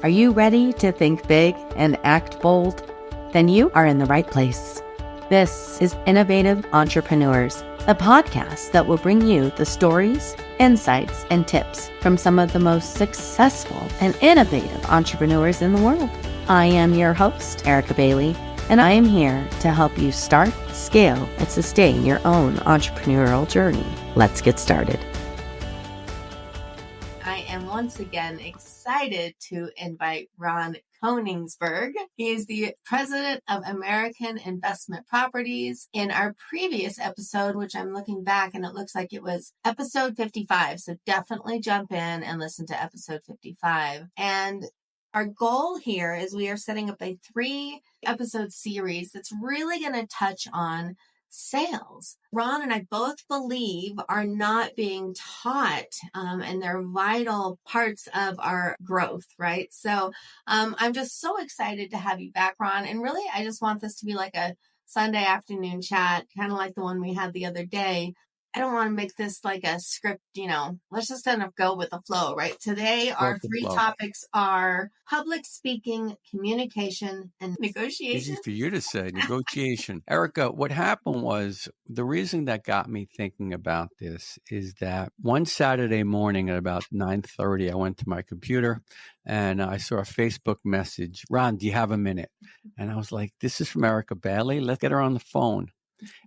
Are you ready to think big and act bold? Then you are in the right place. This is Innovative Entrepreneurs, a podcast that will bring you the stories, insights, and tips from some of the most successful and innovative entrepreneurs in the world. I am your host, Erica Bailey, and I am here to help you start, scale, and sustain your own entrepreneurial journey. Let's get started. I am once again excited to invite Ron Koeningsberg. He is the president of American Investment Properties. In our previous episode, which I'm looking back and it looks like it was episode 55. So definitely jump in and listen to episode 55. And our goal here is we are setting up a 3-episode series that's really going to touch on sales. Ron and I both believe are not being taught, and they're vital parts of our growth, right? So I'm just so excited to have you back, Ron. And really, I just want this to be like a Sunday afternoon chat, kind of like the one we had the other day. I don't want to make this like a script, let's just kind of go with the flow, right? Today, our 3 topics are public speaking, communication, and negotiation. Easy for you to say, negotiation. Erica, what happened was, the reason that got me thinking about this is that one Saturday morning at about 9:30, I went to my computer and I saw a Facebook message. Ron, do you have a minute? And I was like, this is from Erica Bailey. Let's get her on the phone.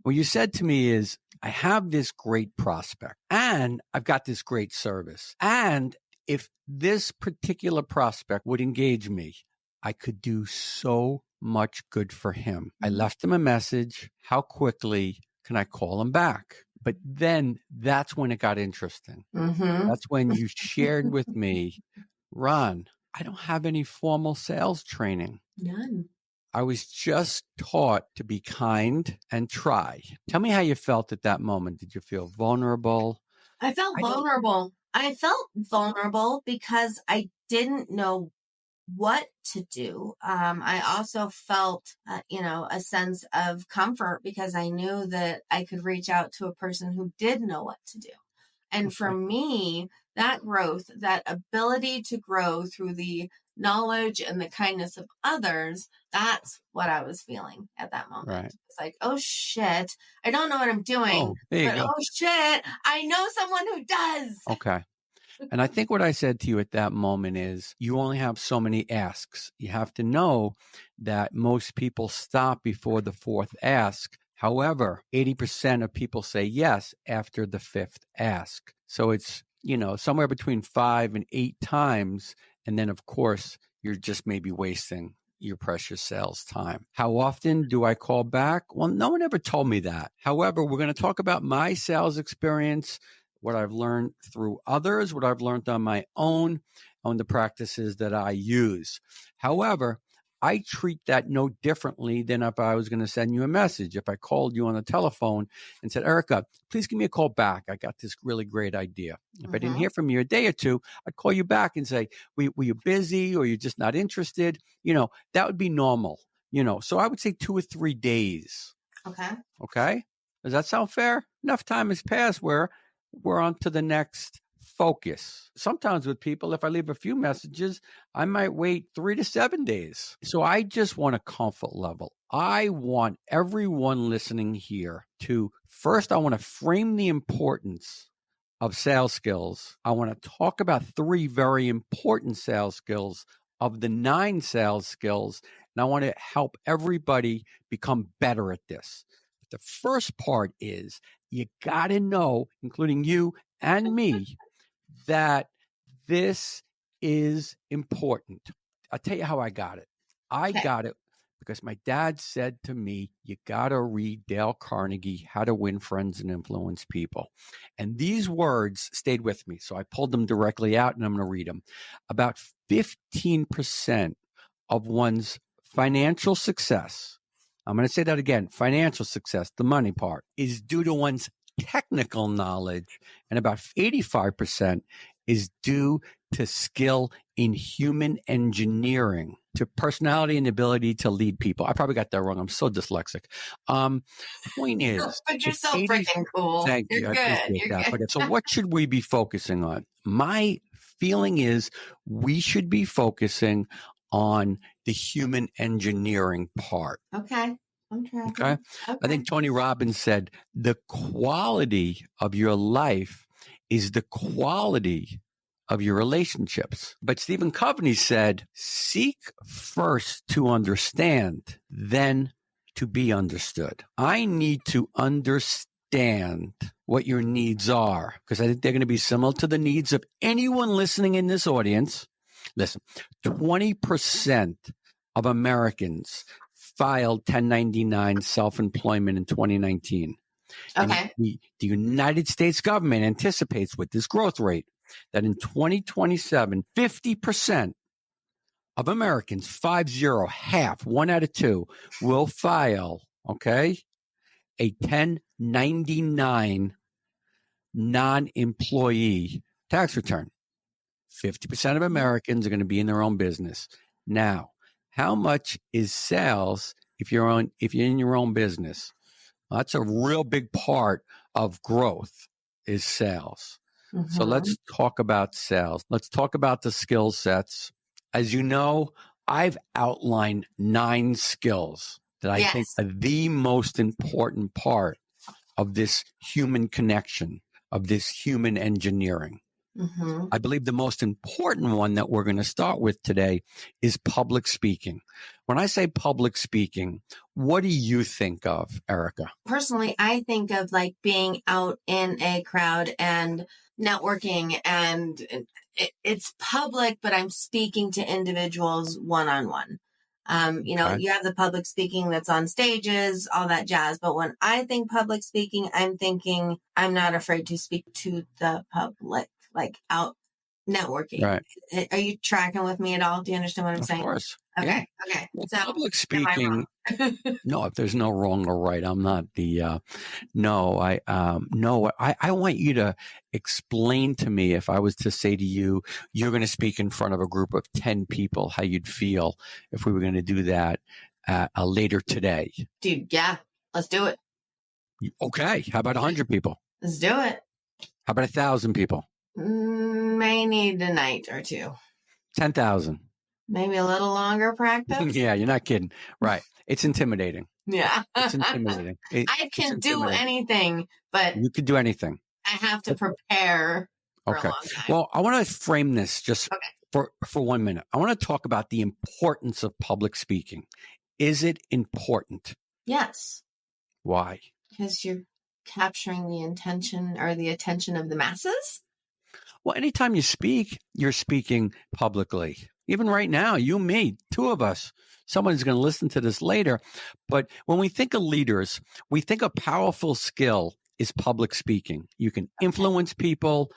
What you said to me is, I have this great prospect and I've got this great service. And if this particular prospect would engage me, I could do so much good for him. I left him a message. How quickly can I call him back? But then that's when it got interesting. That's when you shared with me, Ron, I don't have any formal sales training. None. I was just taught to be kind and try. Tell me how you felt at that moment. Did you feel vulnerable? I felt vulnerable. I felt vulnerable because I didn't know what to do. I also felt, a sense of comfort because I knew that I could reach out to a person who did know what to do. And for me, that growth, that ability to grow through the knowledge and the kindness of others, that's what I was feeling at that moment. Right. It's like, oh shit, I don't know what I'm doing, but oh shit, I know someone who does. Okay. And I think what I said to you at that moment is, you only have so many asks. You have to know that most people stop before the 4th ask. However, 80% of people say yes after the 5th ask. So it's, somewhere between 5 and 8 times. And then, of course, you're just maybe wasting your precious sales time. How often do I call back? Well, no one ever told me that. However, we're going to talk about my sales experience, what I've learned through others, what I've learned on my own, on the practices that I use. However, I treat that no differently than if I was going to send you a message. If I called you on the telephone and said, Erica, please give me a call back. I got this really great idea. If I didn't hear from you a day or two, I'd call you back and say, were you busy or you're just not interested? That would be normal. So I would say 2 or 3 days. Okay. Does that sound fair? Enough time has passed where we're on to the next focus. Sometimes with people, if I leave a few messages, I might wait 3 to 7 days. So I just want a comfort level. I want everyone listening here to, first, I want to frame the importance of sales skills. I want to talk about 3 very important sales skills of the 9 sales skills. And I want to help everybody become better at this. The first part is, you got to know, including you and me, that this is important. I'll tell you how I got it. I got it because my dad said to me, you got to read Dale Carnegie, How to Win Friends and Influence People. And these words stayed with me. So I pulled them directly out and I'm going to read them. About 15% of one's financial success, I'm going to say that again, financial success, the money part, is due to one's technical knowledge, and about 85% is due to skill in human engineering, to personality and ability to lead people. I probably got that wrong. I'm so dyslexic. Point is, but you're so freaking cool. Thank you. I appreciate that. Okay, so what should we be focusing on? My feeling is we should be focusing on the human engineering part. Okay. I'm tracking. Okay. Okay. I think Tony Robbins said the quality of your life is the quality of your relationships. But Stephen Covey said, seek first to understand, then to be understood. I need to understand what your needs are, because I think they're going to be similar to the needs of anyone listening in this audience. Listen, 20% of Americans filed 1099 self-employment in 2019. Okay. And the United States government anticipates with this growth rate that in 2027, 50% of Americans, 50, half, 1 out of 2, will file, okay, a 1099 non-employee tax return. 50% of Americans are going to be in their own business. Now, how much is sales if you're in your own business? Well, that's a real big part of growth is sales. Mm-hmm. So let's talk about sales. Let's talk about the skill sets. As you know, I've outlined 9 skills that I think are the most important part of this human connection, of this human engineering. Mm-hmm. I believe the most important one that we're going to start with today is public speaking. When I say public speaking, what do you think of, Erica? Personally, I think of like being out in a crowd and networking, and it's public, but I'm speaking to individuals one-on-one. You know, you have the public speaking that's on stages, all that jazz. But when I think public speaking, I'm thinking I'm not afraid to speak to the public, like out networking. Right. Are you tracking with me at all? Do you understand what I'm saying? Of course. Okay. Yeah. Okay. Well, So public speaking. No, if there's no wrong or right, I'm not the. No, I want you to explain to me, if I was to say to you, you're going to speak in front of a group of 10 people, how you'd feel if we were going to do that later today. Dude, yeah, let's do it. Okay. How about 100 people? Let's do it. How about 1,000 people? May need a night or two. 10,000. Maybe a little longer practice. Yeah, you're not kidding. Right. It's intimidating. Yeah. It's intimidating. I can do anything, but you could do anything. I have to prepare for a long time. Well, I want to frame this just for 1 minute. I want to talk about the importance of public speaking. Is it important? Yes. Why? Because you're capturing the intention or the attention of the masses. Well, anytime you speak, you're speaking publicly. Even right now, you, me, 2 of us, someone's going to listen to this later. But when we think of leaders, we think a powerful skill is public speaking. You can influence people.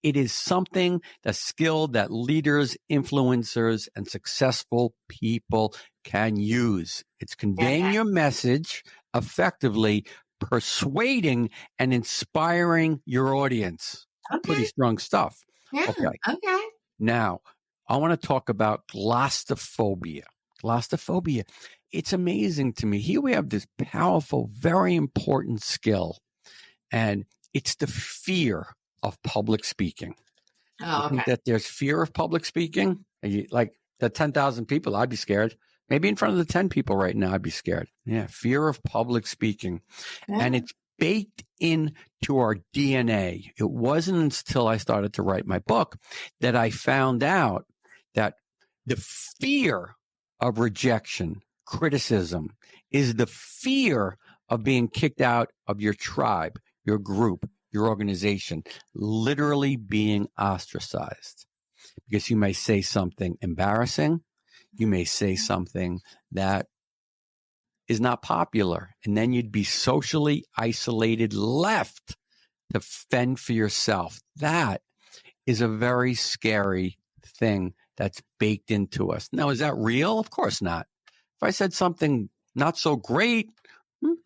It is something, the skill that leaders, influencers, and successful people can use. It's conveying your message effectively, persuading and inspiring your audience. Pretty strong stuff. Yeah. Okay. Now, I want to talk about glossophobia. Glossophobia. It's amazing to me. Here we have this powerful, very important skill, and it's the fear of public speaking. Oh, I think that there's fear of public speaking. Like the 10,000 people, I'd be scared. Maybe in front of the 10 people right now, I'd be scared. Yeah, fear of public speaking. And it's baked into our DNA. It wasn't until I started to write my book that I found out that the fear of rejection, criticism, is the fear of being kicked out of your tribe, your group, your organization, literally being ostracized. Because you may say something embarrassing, you may say something that is not popular, and then you'd be socially isolated, left to fend for yourself. That is a very scary thing that's baked into us. Now, is that real? Of course not. If I said something not so great,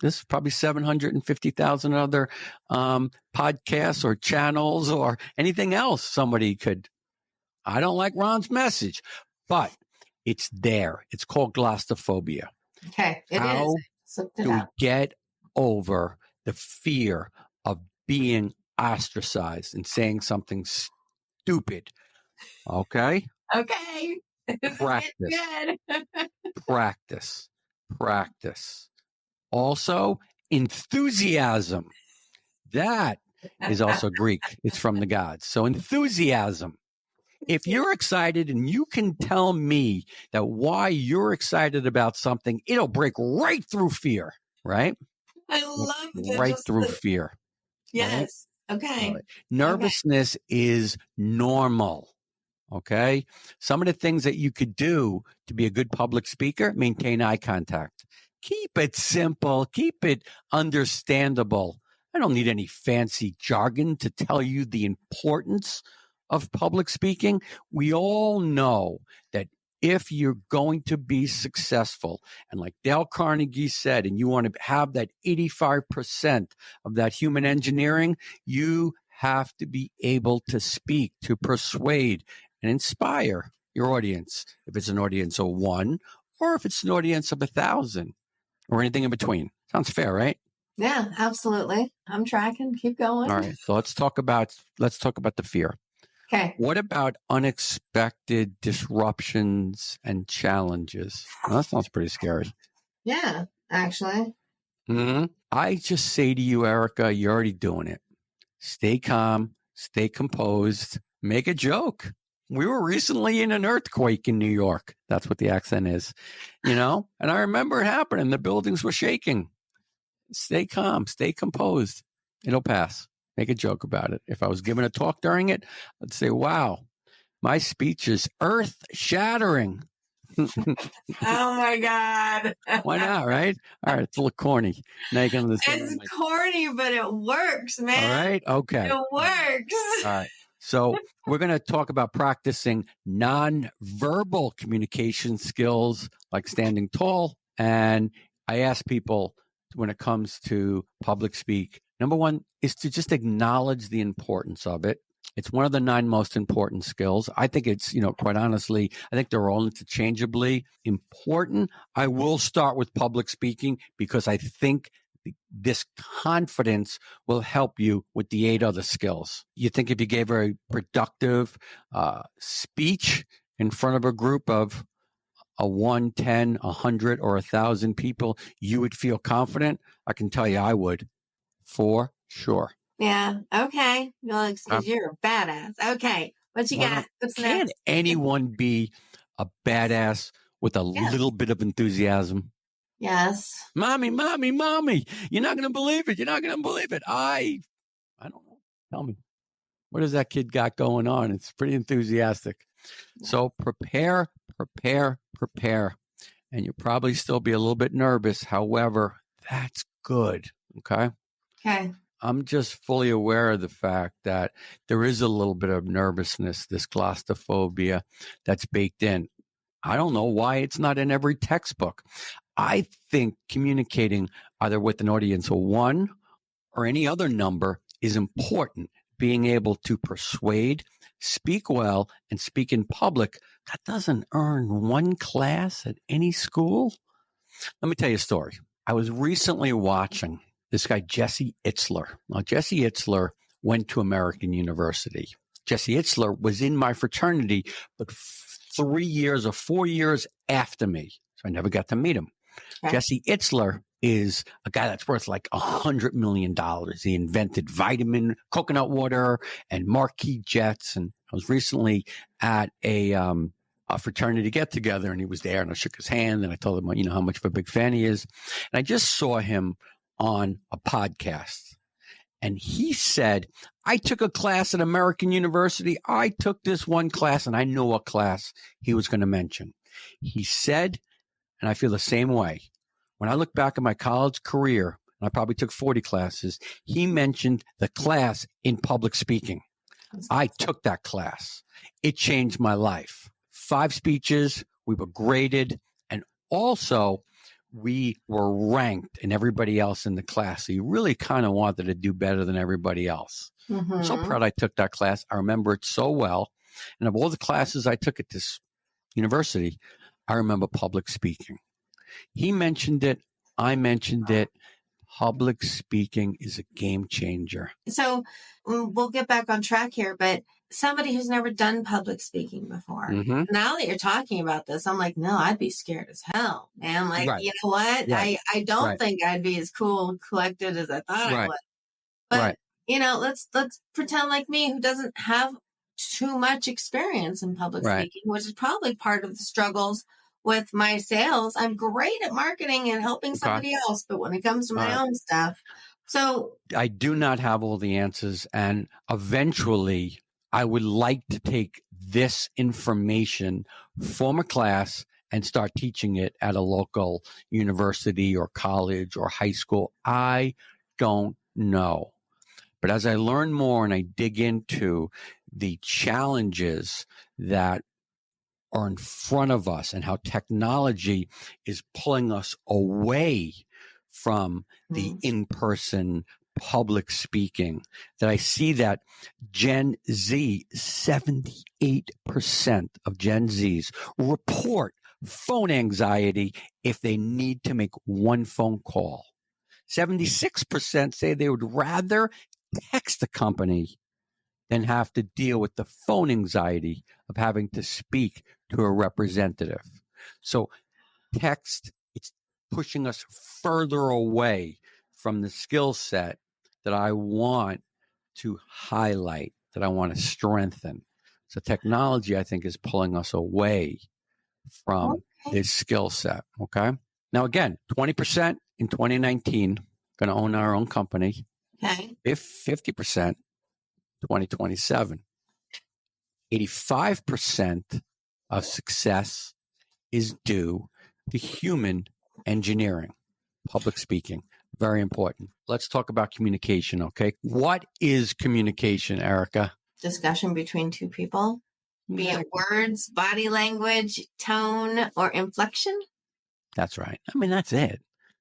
there's probably 750,000 other podcasts or channels or anything else somebody could. I don't like Ron's message, but it's there. It's called glossophobia. Okay, How do we get over the fear of being ostracized and saying something stupid, Okay? Okay. This is getting good. Practice. Also, enthusiasm. That is also Greek. It's from the gods. So enthusiasm. If you're excited and you can tell me that why you're excited about something, it'll break right through fear, right? I love Right through fear. Yes. Right? Okay. Right. Nervousness is normal. Okay. Some of the things that you could do to be a good public speaker, maintain eye contact. Keep it simple. Keep it understandable. I don't need any fancy jargon to tell you the importance of public speaking. We all know that if you're going to be successful, and like Dale Carnegie said, and you want to have that 85% of that human engineering, you have to be able to speak, to persuade, and inspire your audience. If it's an audience of 1, or if it's an audience of 1,000, or anything in between. Sounds fair, right? Yeah, absolutely. I'm tracking. Keep going. All right. So let's talk about the fear. Okay. What about unexpected disruptions and challenges? Well, that sounds pretty scary. Yeah, actually. Mm-hmm. I just say to you, Erica, you're already doing it. Stay calm, stay composed, make a joke. We were recently in an earthquake in New York. That's what the accent is, And I remember it happening. The buildings were shaking. Stay calm, stay composed. It'll pass. Make a joke about it. If I was giving a talk during it, I'd say, wow, my speech is earth shattering. Oh my God. Why not, right? All right, it's a little corny. Now you can understand. It's corny, but it works, man. All right, okay. It works. All right. So we're going to talk about practicing nonverbal communication skills like standing tall. And I ask people when it comes to public speak, number one is to just acknowledge the importance of it. It's one of the 9 most important skills. I think it's, quite honestly, I think they're all interchangeably important. I will start with public speaking because I think this confidence will help you with the 8 other skills. You think if you gave a productive speech in front of a group of 1, 10, 100, or 1,000 people, you would feel confident? I can tell you I would, for sure. Yeah. Okay. Well, because you're a badass. Okay. What you got? What's Can't next? anyone be a badass with a little bit of enthusiasm? Yes. Mommy, you're not going to believe it. I don't know. Tell me. What does that kid got going on? It's pretty enthusiastic. So prepare. And you'll probably still be a little bit nervous. However, that's good. Okay. I'm just fully aware of the fact that there is a little bit of nervousness, this claustrophobia that's baked in. I don't know why it's not in every textbook. I think communicating either with an audience of 1 or any other number is important. Being able to persuade, speak well, and speak in public, that doesn't earn 1 class at any school. Let me tell you a story. I was recently watching this guy, Jesse Itzler. Now, Jesse Itzler went to American University. Jesse Itzler was in my fraternity, but 3 years or 4 years after me. So I never got to meet him. Jesse Itzler is a guy that's worth like $100 million. He invented vitamin, coconut water, and marquee jets. And I was recently at a fraternity get together, and he was there, and I shook his hand, and I told him, how much of a big fan he is. And I just saw him on a podcast, and he said, I took a class at American University. I took this one class, and I know what class he was going to mention. He said, and I feel the same way. When I look back at my college career, and I probably took 40 classes, he mentioned the class in public speaking. I took that class. It changed my life. 5 speeches, we were graded, and also we were ranked and everybody else in the class. So you really kind of wanted to do better than everybody else. Mm-hmm. I'm so proud I took that class. I remember it so well. And of all the classes I took at this university, I remember public speaking. He mentioned it. I mentioned it. Public speaking is a game changer. So we'll get back on track here, but somebody who's never done public speaking before, now that you're talking about this, I'm like, no, I'd be scared as hell, man. Like, Right. you know what? Right. I don't Right. think I'd be as cool and collected as I thought I Right. would. But, Right. you know, let's pretend like me, who doesn't have too much experience in public Right. speaking, which is probably part of the struggles with my sales. I'm great at marketing and helping somebody else, but when it comes to my own stuff, so I do not have all the answers, and eventually I would like to take this information from a class and start teaching it at a local university or college or high school. I don't know. But as I learn more and I dig into the challenges that are in front of us and how technology is pulling us away from the in-person public speaking, that I see that Gen Z, 78% of Gen Zs report phone anxiety if they need to make one phone call. 76% say they would rather text a company than have to deal with the phone anxiety of having to speak to a representative. So text, it's pushing us further away from the skill set that I want to highlight, that I want to strengthen. So technology, I think, is pulling us away from this skill set. Okay. Now, again, 20% in 2019, going to own our own company. Okay. If 50%, 2027. 85% of success is due to human engineering, public speaking. Very important. Let's talk about communication, okay? What is communication, Erica? Discussion between two people, be it words, body language, tone, or inflection. That's right. I mean, that's it.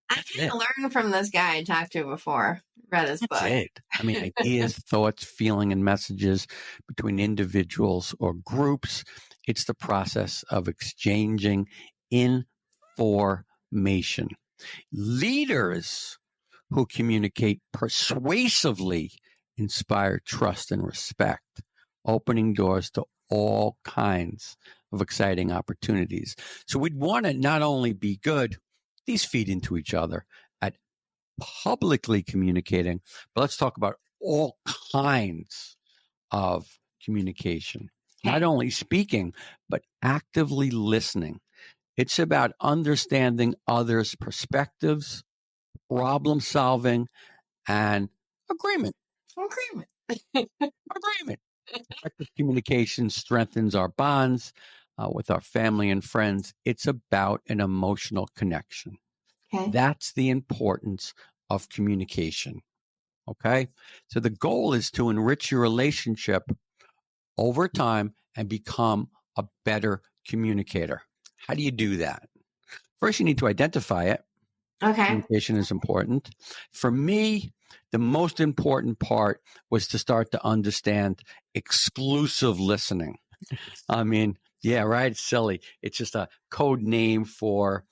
I kind of learned from this guy I talked to before, read his book. That's it. I mean, ideas, thoughts, feeling, and messages between individuals or groups. It's the process of exchanging information. Leaders who communicate persuasively inspire trust and respect, opening doors to all kinds of exciting opportunities. So we'd want to not only be good, these feed into each other at publicly communicating, but let's talk about all kinds of communication. Not only speaking, but actively listening. It's about understanding others' perspectives, problem solving, and agreement. Agreement. Effective communication strengthens our bonds with our family and friends. It's about an emotional connection. That's the importance of communication. Okay. So the goal is to enrich your relationship over time and become a better communicator. How do you do that? First, you need to identify it. Okay. Communication is important. For me, the most important part was to start to understand exclusive listening. I mean, yeah, right. It's silly. It's just a code name for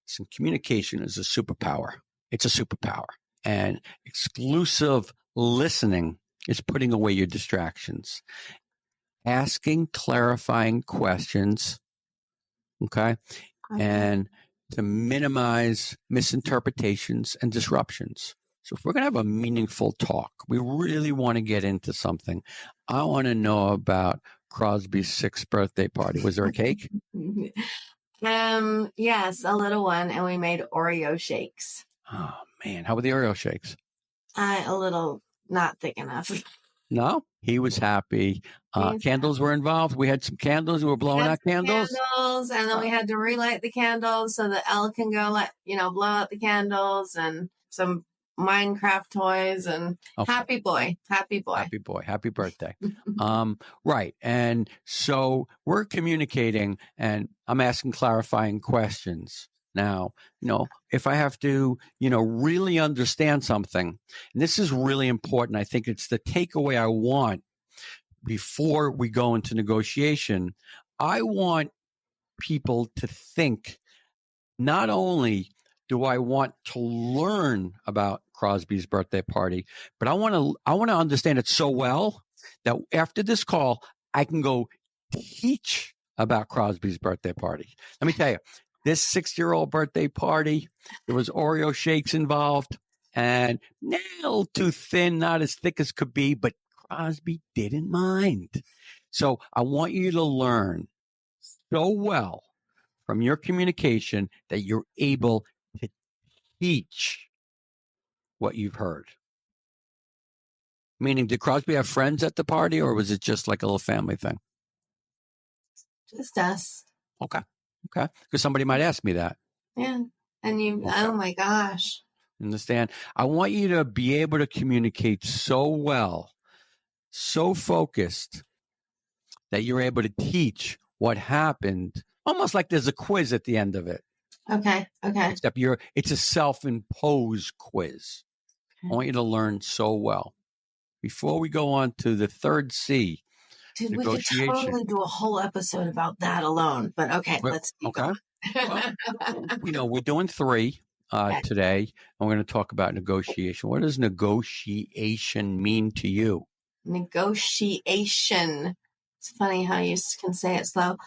some communication is a superpower. It's a superpower. And exclusive listening is putting away your distractions, asking clarifying questions. Okay. And to minimize misinterpretations and disruptions. So if we're going to have a meaningful talk, we really want to get into something. I want to know about Crosby's 6th birthday party. Was there a cake? Yes, a little one, and we made Oreo shakes. Oh man, how were the Oreo shakes? A little not thick enough. No, he was happy. Candles were involved. We had some candles. We were blowing out candles. And then we had to relight the candles so the L can go, blow out the candles, and some Minecraft toys, and happy boy, happy birthday. Right. And so we're communicating and I'm asking clarifying questions. Now, if I have to, really understand something, and this is really important, I think it's the takeaway I want before we go into negotiation. I want people to think not only do I want to learn about Crosby's birthday party? But I want to understand it so well that after this call, I can go teach about Crosby's birthday party. Let me tell you, this 6-year-old birthday party, there was Oreo shakes involved and a little too thin, not as thick as could be, but Crosby didn't mind. So I want you to learn so well from your communication that you're able to teach what you've heard. Meaning, did Crosby have friends at the party, or was it just like a little family thing? Just us. Okay. Because somebody might ask me that. Yeah. And you, okay. Oh my gosh. Understand? I want you to be able to communicate so well, so focused that you're able to teach what happened, almost like there's a quiz at the end of it. Okay. Except it's a self-imposed quiz. Okay. I want you to learn so well. Before we go on to the third C, dude, we could totally do a whole episode about that alone. But okay, let's keep going. Well, we're doing 3 today, and we're going to talk about negotiation. What does negotiation mean to you? Negotiation. It's funny how you can say it slow.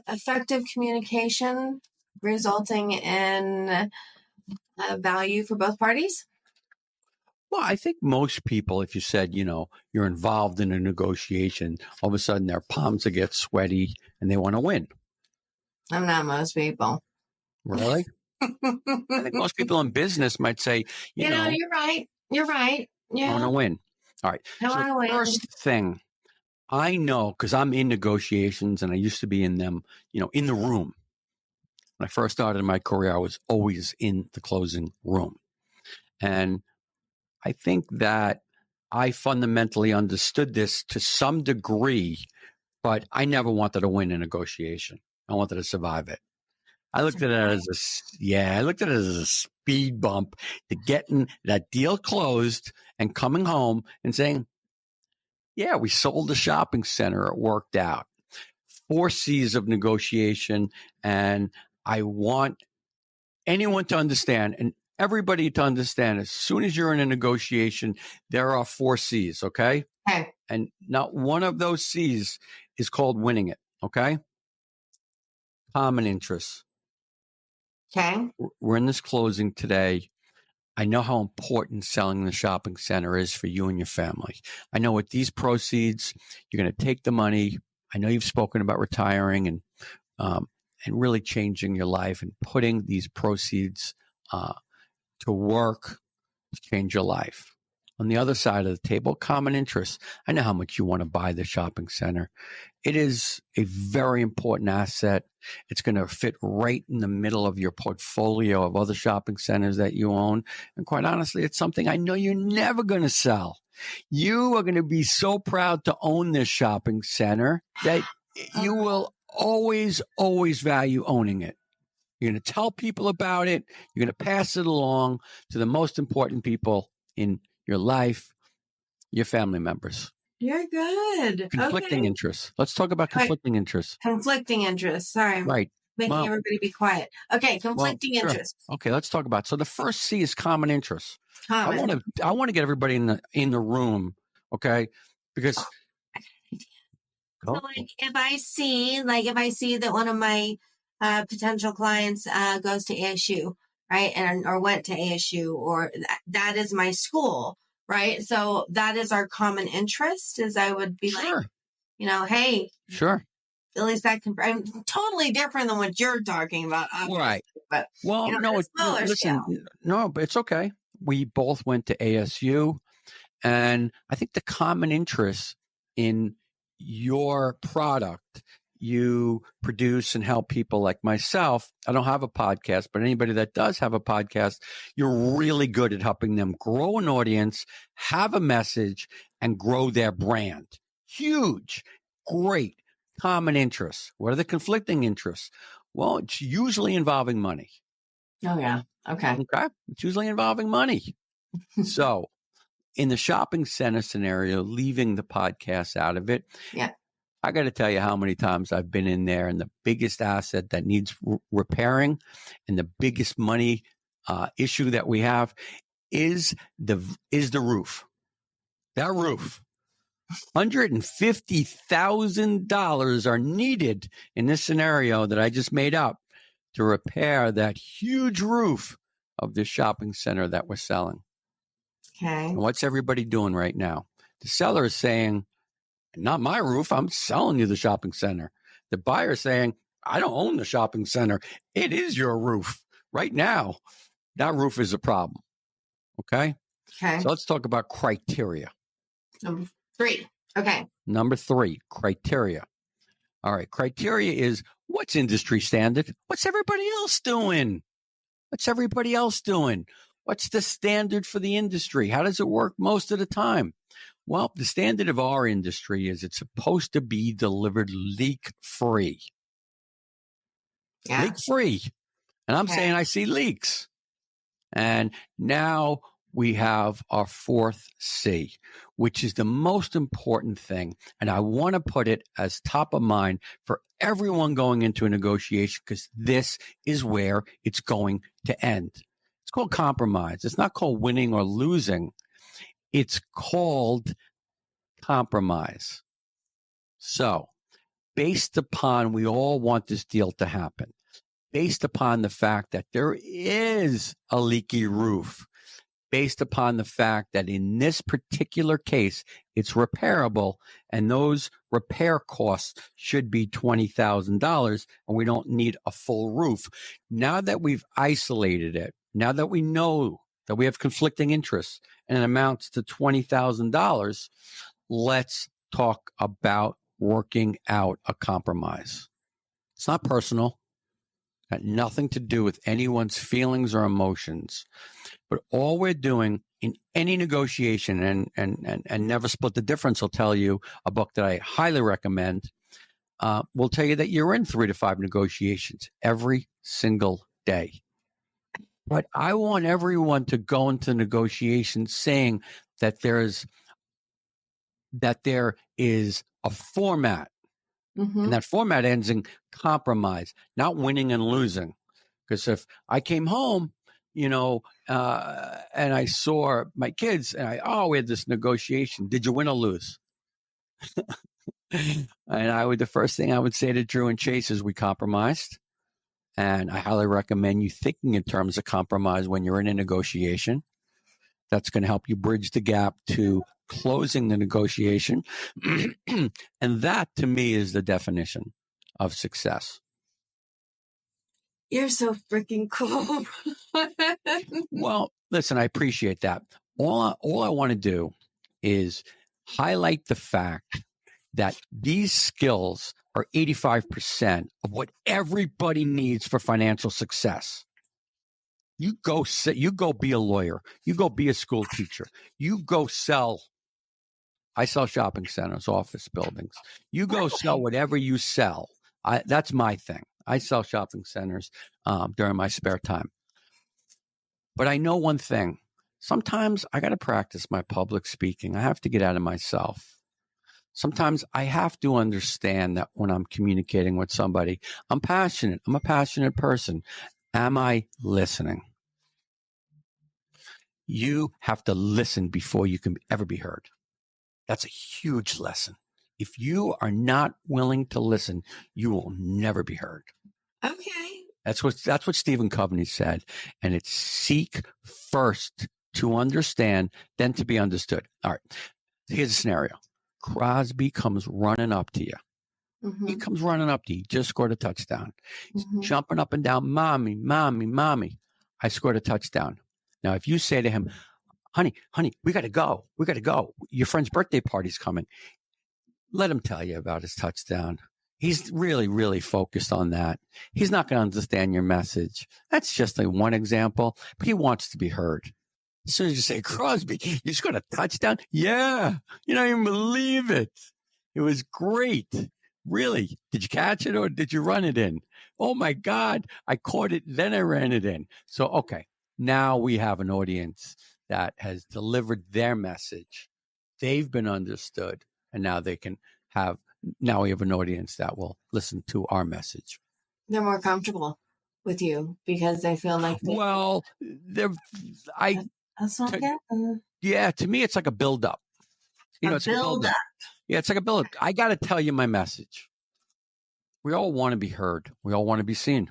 Effective communication resulting in value for both parties. Well, I think most people, if you said, you're involved in a negotiation, all of a sudden their palms will get sweaty and they want to win. I'm not most people. Really? I think most people in business might say, you know, you're right. Yeah. I want to win. All right. So the first thing I know, because I'm in negotiations and I used to be in them, in the room. When I first started my career, I was always in the closing room. And I think that I fundamentally understood this to some degree, but I never wanted to win a negotiation. I wanted to survive it. I looked at it as a speed bump to getting that deal closed and coming home and saying, yeah, we sold the shopping center. It worked out. 4 C's of negotiation. And I want anyone to understand and everybody to understand, as soon as you're in a negotiation, there are 4 C's, okay? Okay. And not one of those C's is called winning it, okay? Common interests. Okay. We're in this closing today. I know how important selling the shopping center is for you and your family. I know with these proceeds, you're going to take the money. I know you've spoken about retiring and really changing your life and putting these proceeds to work to change your life. On the other side of the table, common interests. I know how much you want to buy the shopping center. It is a very important asset. It's going to fit right in the middle of your portfolio of other shopping centers that you own. And quite honestly, it's something I know you're never going to sell. You are going to be so proud to own this shopping center that you will always, always value owning it. You're going to tell people about it. You're going to pass it along to the most important people in your life, your family members. You're good. Conflicting interests. Let's talk about conflicting interests. Conflicting interests. Sorry. Right. Making everybody be quiet. Okay. Conflicting interests. Okay. Let's talk about it. So the first C is common interests. Common. I want to get everybody in the room. Okay. Because. So if I see that one of my potential clients goes to ASU, right, or went to ASU, or that is my school, right? So that is our common interest. Is I would be like, hey, sure. At least that I'm totally different than what you're talking about, right? But well, no, but it's okay. We both went to ASU, and I think the common interest in your product you produce and help people like myself. I don't have a podcast, but anybody that does have a podcast, you're really good at helping them grow an audience, have a message, and grow their brand. Huge, great, common interests. What are the conflicting interests? Well, it's usually involving money. Oh, yeah. Okay. It's usually involving money. So in the shopping center scenario, leaving the podcast out of it. Yeah. I got to tell you how many times I've been in there, and the biggest asset that needs repairing and the biggest money issue that we have is the roof. That roof. $150,000 are needed in this scenario that I just made up to repair that huge roof of the shopping center that we're selling. Okay. And what's everybody doing right now? The seller is saying, not my roof, I'm selling you the shopping center. The buyer is saying, I don't own the shopping center. It is your roof. Right now, that roof is a problem. Okay? Okay. So let's talk about criteria. Number 3. Okay. Number 3, criteria. All right, criteria is what's industry standard? What's everybody else doing? What's everybody else doing? What's the standard for the industry? How does it work most of the time? Well, the standard of our industry is it's supposed to be delivered leak-free. Yeah. Leak-free. And I'm saying I see leaks. And now we have our 4th C, which is the most important thing. And I want to put it as top of mind for everyone going into a negotiation, because this is where it's going to end. It's called compromise. It's not called winning or losing. It's called compromise. So, based upon we all want this deal to happen, based upon the fact that there is a leaky roof, based upon the fact that in this particular case, it's repairable, and those repair costs should be $20,000, and we don't need a full roof. Now that we've isolated it, now that we know that we have conflicting interests and it amounts to $20,000, let's talk about working out a compromise. It's not personal. Got nothing to do with anyone's feelings or emotions. But all we're doing in any negotiation, and Never Split the Difference will tell you, a book that I highly recommend, will tell you that you're in 3 to 5 negotiations every single day. But I want everyone to go into negotiations saying that there is a format. Mm-hmm. And that format ends in compromise, not winning and losing. Because if I came home, and I saw my kids and we had this negotiation. Did you win or lose? And the first thing I would say to Drew and Chase is we compromised. And I highly recommend you thinking in terms of compromise when you're in a negotiation. That's going to help you bridge the gap to closing the negotiation. And that, to me, is the definition of success. You're so freaking cool. Well, listen, I appreciate that. All I want to do is highlight the fact that these skills are 85% of what everybody needs for financial success. You go be a lawyer. You go be a school teacher. You go sell. I sell shopping centers, office buildings. You go sell whatever you sell. That's my thing. I sell shopping centers during my spare time. But I know one thing. Sometimes I got to practice my public speaking. I have to get out of myself. Sometimes I have to understand that when I'm communicating with somebody, I'm passionate. I'm a passionate person. Am I listening? You have to listen before you can ever be heard. That's a huge lesson. If you are not willing to listen, you will never be heard. Okay. That's what Stephen Covey said. And it's seek first to understand, then to be understood. All right. Here's a scenario. Crosby comes running up to you. Mm-hmm. He comes running up to you. He just scored a touchdown. He's jumping up and down. Mommy, mommy, mommy. I scored a touchdown. Now, if you say to him, honey, we got to go. We got to go. Your friend's birthday party's coming. Let him tell you about his touchdown. He's really, really focused on that. He's not going to understand your message. That's just like one example, but he wants to be heard. As soon as you say, Crosby, you scored a touchdown? Yeah. You don't even believe it. It was great. Really? Did you catch it or did you run it in? Oh my God. I caught it. Then I ran it in. So, okay. Now we have an audience that has delivered their message. They've been understood, and now they can have now we have an audience that will listen to our message. They're more comfortable with you because they feel like they, Well, that's not good. Yeah, to me, it's like a build-up. It's like a build-up. Yeah, it's like a build-up. I got to tell you my message. We all want to be heard. We all want to be seen.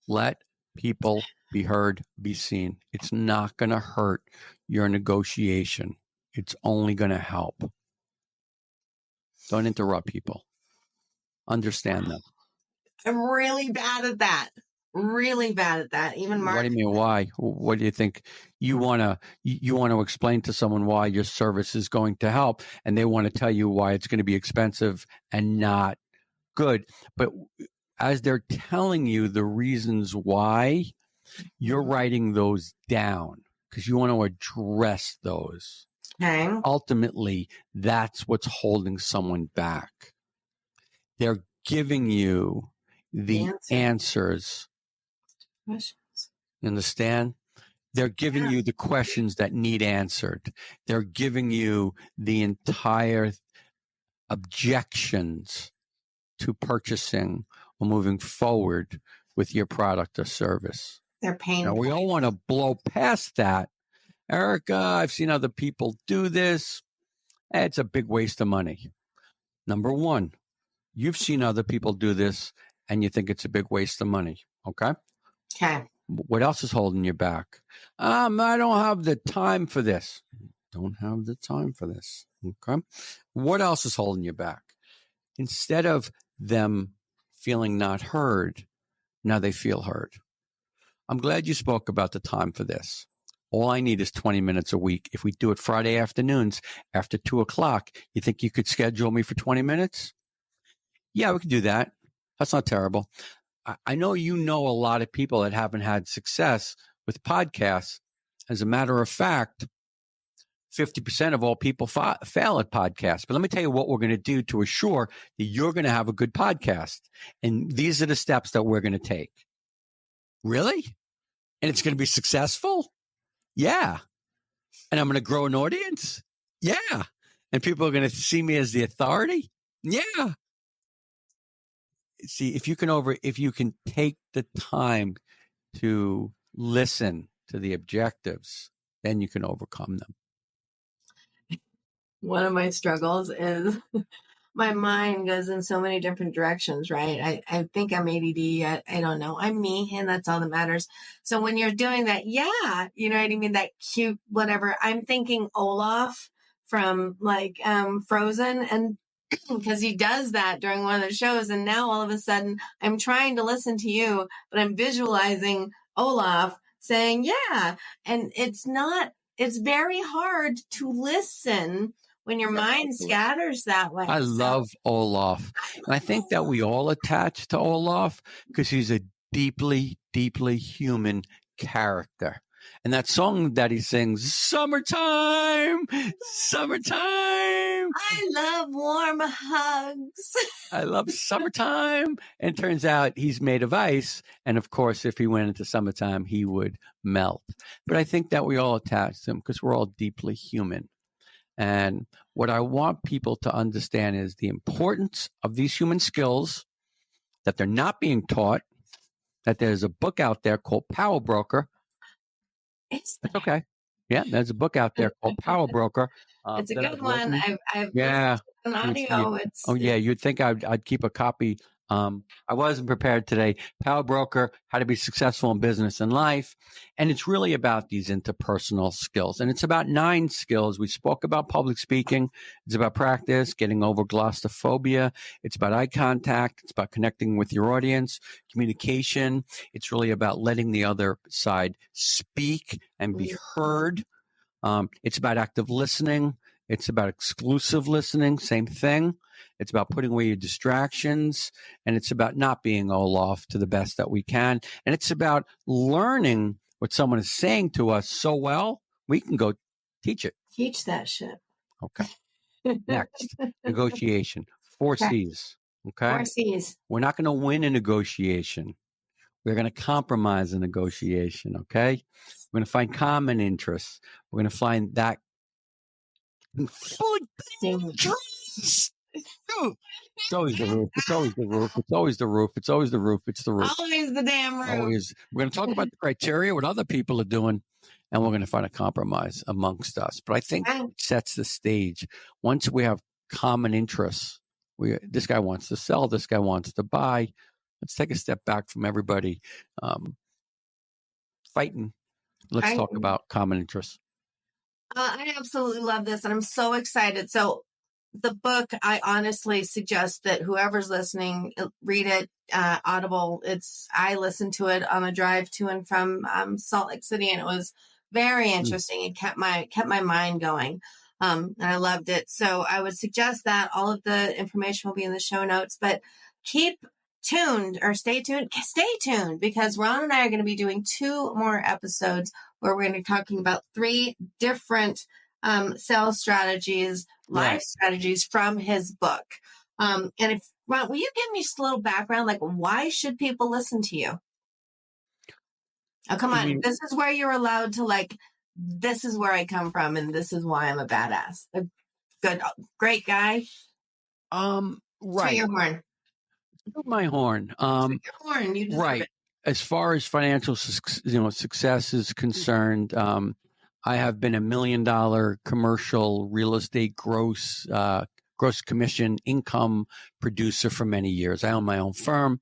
Let people be heard, be seen. It's not going to hurt your negotiation. It's only going to help. Don't interrupt people. Understand them. I'm really bad at that. Really bad at that. Even Mark. What do you mean? Why? What do you think? You want to explain to someone why your service is going to help, and they want to tell you why it's going to be expensive and not good. But as they're telling you the reasons why, you're writing those down because you want to address those. Okay. Ultimately, that's what's holding someone back. They're giving you the answers. Questions. You understand? They're giving you the questions that need answered. They're giving you the entire objections to purchasing or moving forward with your product or service. They're painful. Now, we all want to blow past that. Erica, I've seen other people do this. It's a big waste of money. Number one, you've seen other people do this and you think it's a big waste of money. Okay? Okay. What else is holding you back? I don't have the time for this. Don't have the time for this. Okay? What else is holding you back? Instead of them feeling not heard, now they feel heard. I'm glad you spoke about the time for this. All I need is 20 minutes a week. If we do it Friday afternoons after 2:00, you think you could schedule me for 20 minutes? Yeah, we could do that. That's not terrible. I know you know a lot of people that haven't had success with podcasts. As a matter of fact, 50% of all people fail at podcasts. But let me tell you what we're going to do to assure that you're going to have a good podcast. And these are the steps that we're going to take. Really? And it's going to be successful? Yeah. And I'm going to grow an audience? Yeah. And people are going to see me as the authority? Yeah. See, if you can take the time to listen to the objectives, then you can overcome them. One of my struggles is my mind goes in so many different directions, right? I think I'm ADD. I don't know. I'm me, and that's all that matters. So when you're doing that, yeah, you know what I mean? That cute whatever. I'm thinking Olaf from Frozen, and because he does that during one of the shows, and now all of a sudden I'm trying to listen to you, but I'm visualizing Olaf saying, yeah, and it's very hard to listen when your mind scatters that way. I love Olaf. And I think that we all attach to Olaf because he's a deeply, deeply human character. And that song that he sings, summertime, summertime. I love warm hugs. I love summertime. And it turns out he's made of ice. And of course, if he went into summertime, he would melt. But I think that we all attach to him because we're all deeply human. And what I want people to understand is the importance of these human skills, that they're not being taught, that there's a book out there called Power Broker. It's okay. Yeah, there's a book out there called Power Broker. It's a good one. I've listened to an audio. You'd think I'd keep a copy. I wasn't prepared today. Power Broker, How to Be Successful in Business and Life. And it's really about these interpersonal skills. And it's about 9 skills. We spoke about public speaking. It's about practice, getting over glossophobia. It's about eye contact. It's about connecting with your audience, communication. It's really about letting the other side speak and be heard. It's about active listening. It's about exclusive listening, same thing. It's about putting away your distractions, and it's about not being Olaf to the best that we can. And it's about learning what someone is saying to us so well, we can go teach it. Teach that shit. Okay. Next, negotiation. 4 C's. Okay. 4 C's. We're not going to win a negotiation. We're going to compromise a negotiation. Okay. We're going to find common interests. We're going to find that. It's always the roof. It's always the roof. It's always the roof. It's always the roof. It's the roof. Always the damn roof. Always. We're going to talk about the criteria, what other people are doing, and we're going to find a compromise amongst us. But I think it sets the stage. Once we have common interests, this guy wants to sell, this guy wants to buy. Let's take a step back from everybody fighting. Let's talk about common interests. I absolutely love this, and I'm so excited. So the book, I honestly suggest that whoever's listening, read it, Audible. I listened to it on a drive to and from Salt Lake City, and it was very interesting. It kept my mind going, and I loved it. So I would suggest that. All of the information will be in the show notes, but keep tuned or stay tuned, because Ron and I are going to be doing 2 more episodes where we're going to be talking about 3 different sales strategies, life strategies from his book. And if Ron, will you give me just a little background? Like, why should people listen to you? Oh, come on. This is where you're allowed to this is where I come from, and this is why I'm a badass. A good, great guy. Right. Toot your horn. Toot my horn. Toot your horn. You deserve right. it. As far as financial success is concerned, I have been $1 million commercial real estate gross commission income producer for many years. I own my own firm.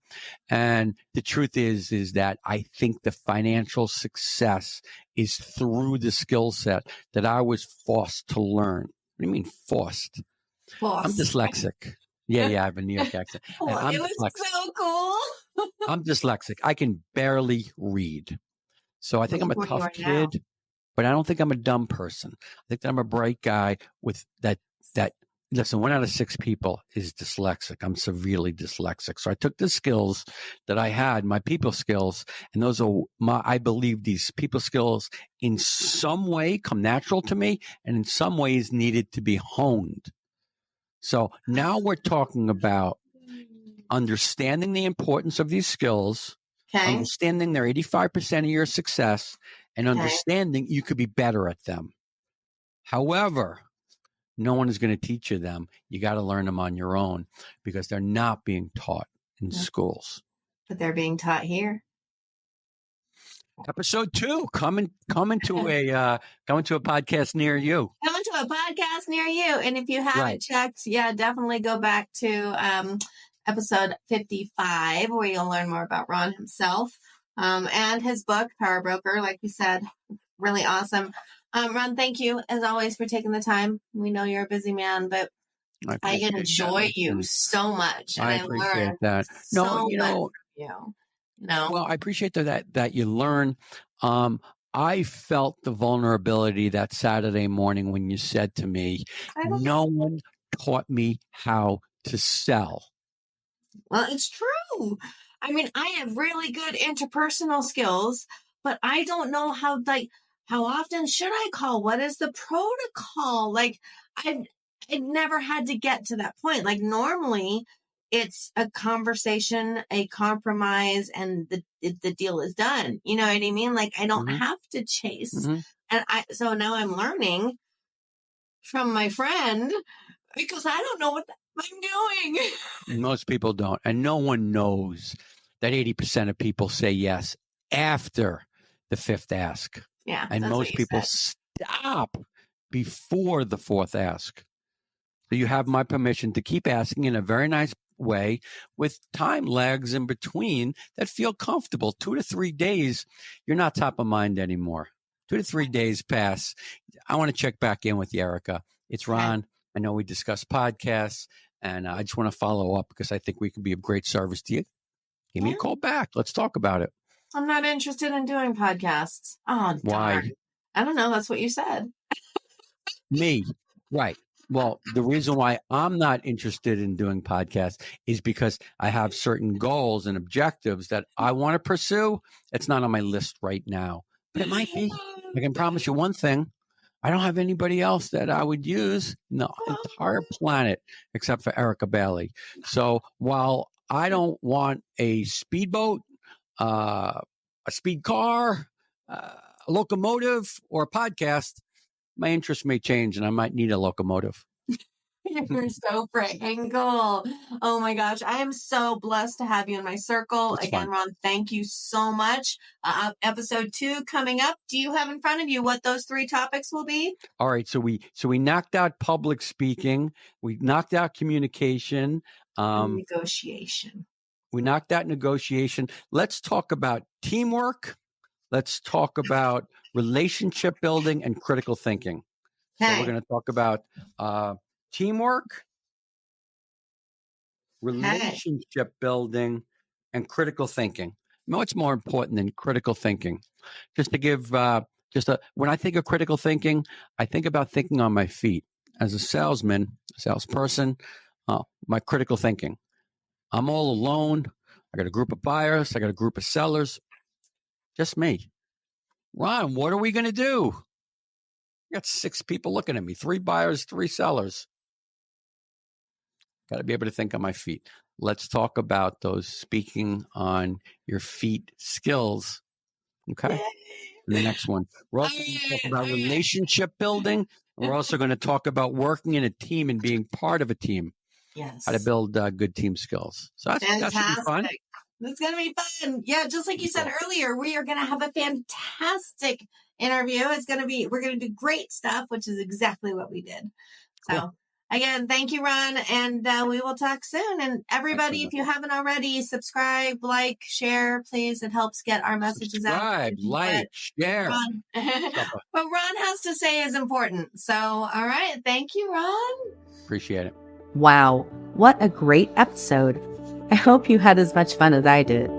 And the truth is that I think the financial success is through the skill set that I was forced to learn. What do you mean forced? I'm dyslexic. Yeah, I have a New York accent. Oh, it was dyslexic. So cool. I'm dyslexic. I can barely read. So I think I'm a tough kid, but I don't think I'm a dumb person. I think that I'm a bright guy with that. Listen, 1 out of 6 people is dyslexic. I'm severely dyslexic. So I took the skills that I had, my people skills, and those are I believe these people skills in some way come natural to me and in some ways needed to be honed. So now we're talking about understanding the importance of these skills, understanding they're 85% of your success, and understanding you could be better at them. However, no one is going to teach you them. You got to learn them on your own because they're not being taught in schools. But they're being taught here. Episode 2, coming to a podcast near you. Coming to a podcast near you. And if you haven't checked, definitely go back to episode 55, where you'll learn more about Ron himself and his book, Power Broker. Like we said, really awesome. Ron, thank you as always for taking the time. We know you're a busy man, but I enjoy you so much. And I appreciate that. No, you know. Well, I appreciate that you learn. I felt the vulnerability that Saturday morning when you said to me, no one taught me how to sell. Well, it's true. I mean, I have really good interpersonal skills, but I don't know how often should I call? What is the protocol? I've never had to get to that point. Normally it's a conversation, a compromise, and the deal is done. You know what I mean? I don't have to chase. And so now I'm learning from my friend because I don't know what I'm doing. Most people don't. And no one knows that 80% of people say yes after the 5th ask. Yeah. And most people stop before the 4th ask. So you have my permission to keep asking in a very nice way with time lags in between that feel comfortable. 2 to 3 days, you're not top of mind anymore. 2 to 3 days pass. I want to check back in with you, Erica. It's Ron. I know we discussed podcasts, and I just want to follow up because I think we can be of great service to you. Give me a call back. Let's talk about it. I'm not interested in doing podcasts. Oh, darn. Why? I don't know. That's what you said. Me. Right. Well, the reason why I'm not interested in doing podcasts is because I have certain goals and objectives that I want to pursue. It's not on my list right now, but it might be. I can promise you one thing. I don't have anybody else that I would use in the entire planet except for Erica Bailey. So while I don't want a speedboat, a speed car, a locomotive, or a podcast, my interests may change and I might need a locomotive. You're so freaking cool. Oh my gosh. I am so blessed to have you in my circle. It's Again, fun. Ron, thank you so much. Episode 2 coming up. Do you have in front of you what those 3 topics will be? All right. So we knocked out public speaking. We knocked out communication. Negotiation. We knocked out negotiation. Let's talk about teamwork. Let's talk about relationship building and critical thinking. So we're going to talk about teamwork, relationship building, and critical thinking. No, it's more important than critical thinking. Just to give, when I think of critical thinking, I think about thinking on my feet. As a salesperson, my critical thinking. I'm all alone. I got a group of buyers. I got a group of sellers. Just me. Ron, what are we going to do? I got 6 people looking at me, 3 buyers, 3 sellers. Got to be able to think on my feet. Let's talk about those speaking on your feet skills. Okay. And the next one. We're also going to talk about relationship building. And we're also going to talk about working in a team and being part of a team. Yes. How to build good team skills. So that should be fun. It's going to be fun. Yeah, just like you said earlier, we are going to have a fantastic interview. We're going to do great stuff, which is exactly what we did. So again, thank you, Ron. And we will talk soon. And everybody, if you haven't already, subscribe, like, share, please. It helps get our messages out. Subscribe, like, share. What Ron has to say is important. So, all right. Thank you, Ron. Appreciate it. Wow, what a great episode. I hope you had as much fun as I did.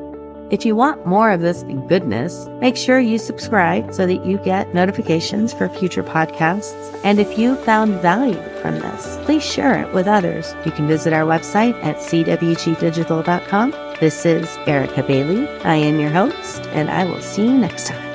If you want more of this goodness, make sure you subscribe so that you get notifications for future podcasts. And if you found value from this, please share it with others. You can visit our website at cwgdigital.com. This is Erica Bailey. I am your host, and I will see you next time.